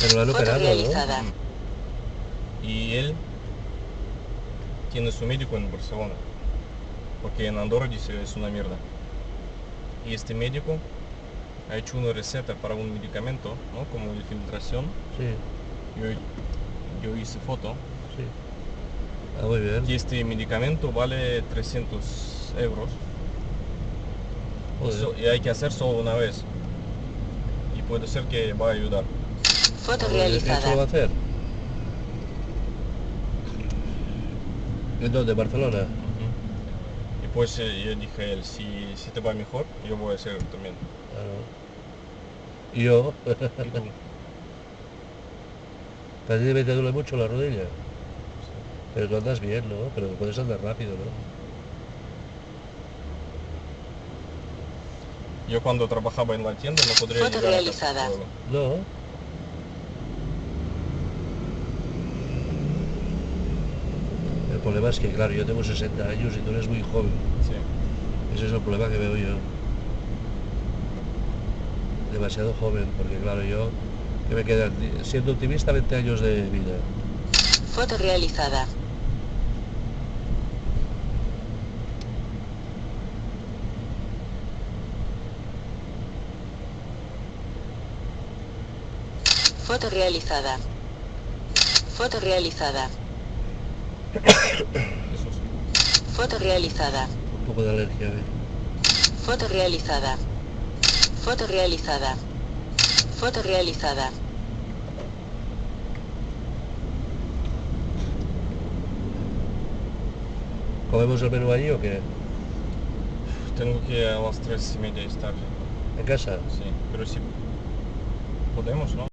Pero lo han Foto operado, realizada. ¿no? Y él tiene su médico en Barcelona, porque en Andorra dice es una mierda. Y este médico ha hecho una receta para un medicamento, ¿no? Como infiltración. Sí, Yo hice foto. sí. Ah, muy bien. Y este medicamento vale 300 euros. Joder. Y hay que hacer solo una vez. Y puede ser que va a ayudar. Foto Ah, muy bien. ¿Eso lo va a realizada. hacer? ¿En dónde? ¿En Barcelona? Y pues yo dije a él, si te va mejor, yo voy a hacer también. Claro. ¿Y yo? Y tú. ¿A ti te duele mucho la rodilla? Pero tú andas bien, ¿no? Pero puedes andar rápido, ¿no? Yo cuando trabajaba en la tienda no podría Foto llegar a casa realizada. luego. No. El problema es que, claro, yo tengo 60 años y tú eres muy joven. Sí. Ese es el problema que veo yo. Demasiado joven, porque claro, yo, que me quedan, siendo optimista, 20 años de vida. Foto realizada. Foto realizada. Foto realizada. Eso sí. Foto realizada. Un poco de alergia, ¿eh? Foto realizada. Foto realizada. Foto realizada. ¿Comemos el menú allí o qué? Tengo que a las 3:30 estar. ¿En casa? Sí, pero si podemos, ¿no?